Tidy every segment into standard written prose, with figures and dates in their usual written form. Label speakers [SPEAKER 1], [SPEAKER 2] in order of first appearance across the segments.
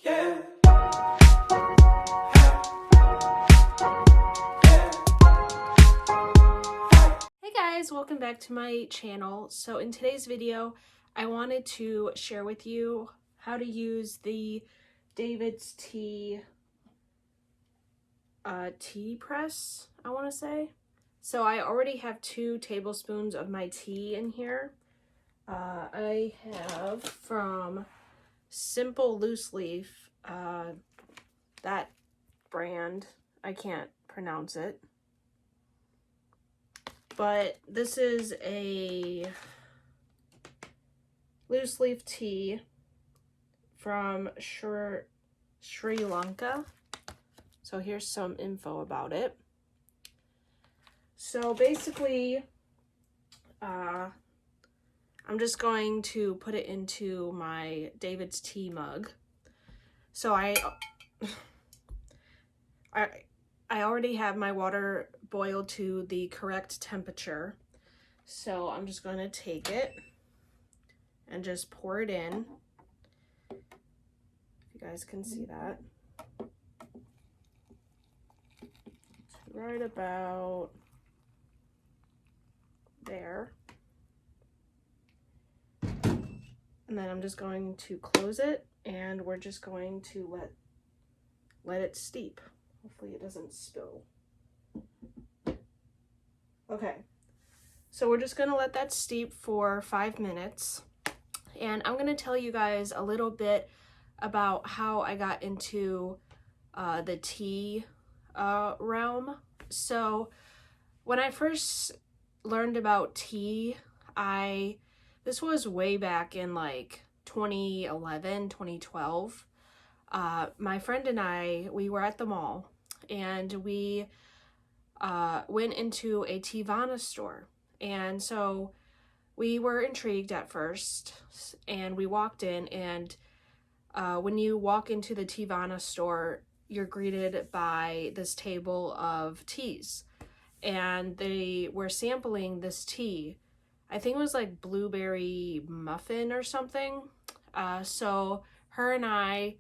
[SPEAKER 1] Yeah.
[SPEAKER 2] Hey guys, welcome back to my channel. So in today's video, I wanted to share with you how to use the DAVIDTEA tea press, I want to say. So I already have 2 tablespoons of my tea in here. I have from Simple Loose Leaf, that brand, I can't pronounce it. But this is a loose leaf tea from Sri Lanka. So here's some info about it. So basically, I'm just going to put it into my David's tea mug. So I already have my water boiled to the correct temperature. So I'm just going to take it and just pour it in. If you guys can see that. It's right about there. And then I'm just going to close it, and we're just going to let it steep. Hopefully it doesn't spill. Okay, so we're just gonna let that steep for 5 minutes. And I'm gonna tell you guys a little bit about how I got into the tea realm. So when I first learned about tea, this was way back in like 2011, 2012. My friend and we were at the mall, and we went into a Teavana store. And so we were intrigued at first, and we walked in, and when you walk into the Teavana store, you're greeted by this table of teas. And they were sampling this tea. I think it was like blueberry muffin or something. So her and I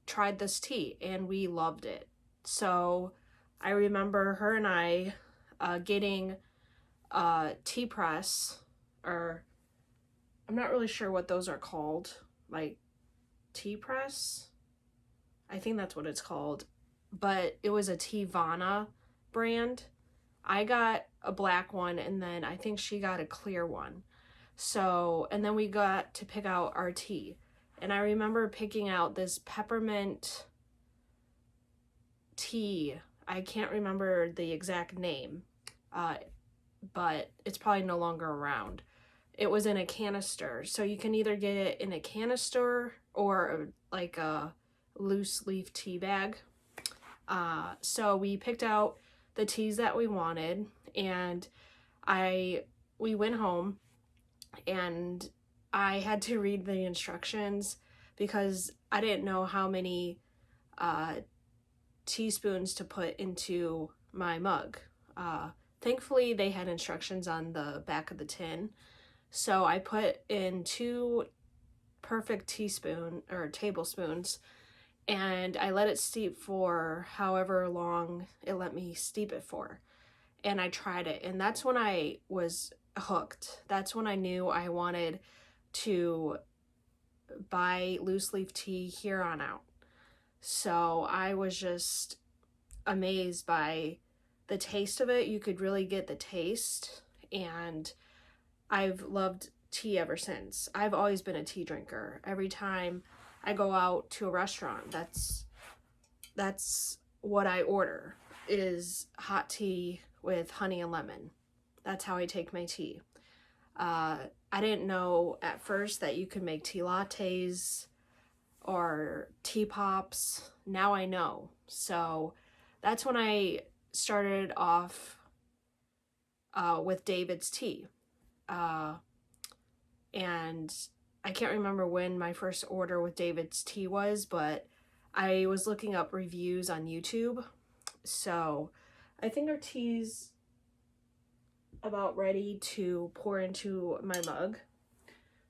[SPEAKER 2] tried this tea, and we loved it. So I remember her and I getting tea press, or I'm not really sure what those are called, like tea press. I think that's what it's called. But it was a Teavana brand. I got a black one, and then I think she got a clear one. So, and then we got to pick out our tea. And I remember picking out this peppermint tea. I can't remember the exact name, but it's probably no longer around. It was in a canister. So you can either get it in a canister or like a loose leaf tea bag. So we picked out the teas that we wanted, and we went home, and I had to read the instructions because I didn't know how many teaspoons to put into my mug. Thankfully, they had instructions on the back of the tin. So I put in 2 perfect tablespoons, and I let it steep for however long it let me steep it for. And I tried it, and that's when I was hooked. That's when I knew I wanted to buy loose leaf tea here on out. So I was just amazed by the taste of it. You could really get the taste, and I've loved tea ever since. I've always been a tea drinker. Every time I go out to a restaurant, that's what I order, is hot tea with honey and lemon. That's how I take my tea. I didn't know at first that you could make tea lattes or tea pops. Now I know. So that's when I started off with David's tea. And I can't remember when my first order with David's tea was, but I was looking up reviews on YouTube. So I think our tea's about ready to pour into my mug.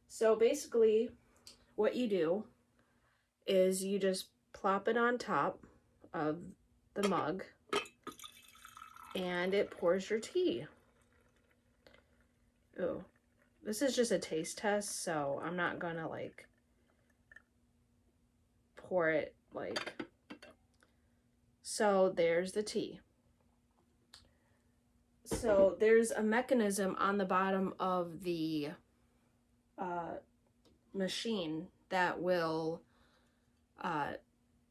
[SPEAKER 2] So basically what you do is you just plop it on top of the mug and it pours your tea. Ooh, this is just a taste test, so I'm not gonna like pour it like. So there's the tea. So there's a mechanism on the bottom of the machine that will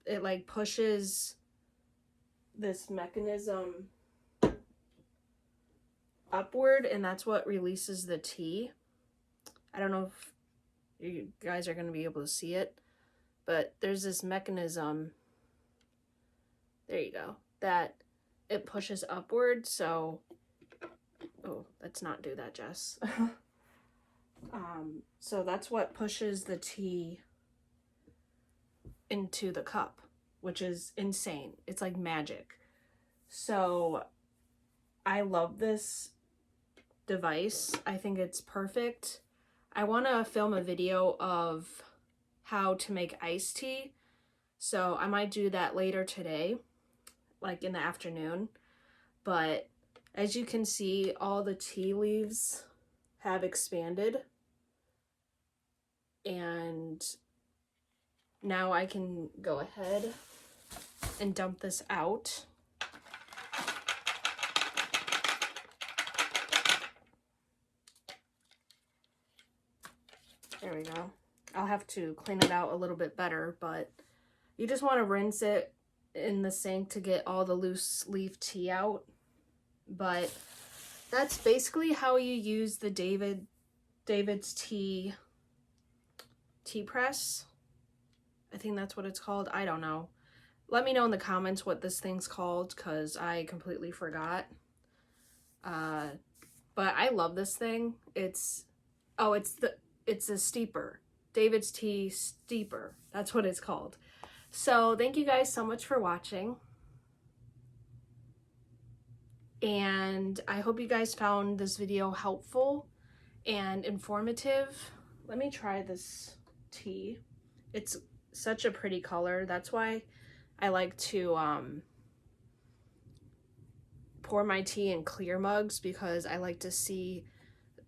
[SPEAKER 2] it like pushes this mechanism upward, and that's what releases the tea. I don't know if you guys are going to be able to see it, but there's this mechanism, there you go, that it pushes upward. So oh, let's not do that, Jess. So that's what pushes the tea into the cup, which is insane. It's like magic. So I love this device. I think it's perfect. I want to film a video of how to make iced tea, so I might do that later today, like in the afternoon. But as you can see, all the tea leaves have expanded, and now I can go ahead and dump this out. There we go. I'll have to clean it out a little bit better, but you just want to rinse it in the sink to get all the loose leaf tea out. But that's basically how you use the David's tea press. I think that's what it's called. I don't know. Let me know in the comments what this thing's called, because I completely forgot. But I love this thing. It's a steeper. David's tea steeper. That's what it's called. So thank you guys so much for watching. And I hope you guys found this video helpful and informative. Let me try this tea. It's such a pretty color. That's why I like to pour my tea in clear mugs, because I like to see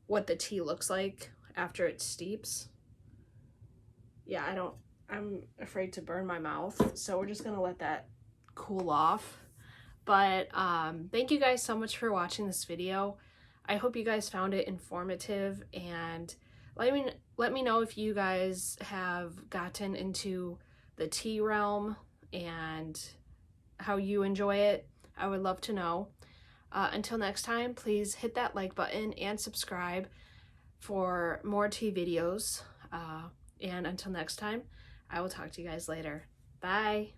[SPEAKER 2] what the tea looks like after it steeps. Yeah, I'm afraid to burn my mouth, so we're just gonna let that cool off. But thank you guys so much for watching this video. I hope you guys found it informative, and let me know if you guys have gotten into the tea realm and how you enjoy it. I would love to know. Until next time, please hit that like button and subscribe for more tea videos. And until next time, I will talk to you guys later. Bye.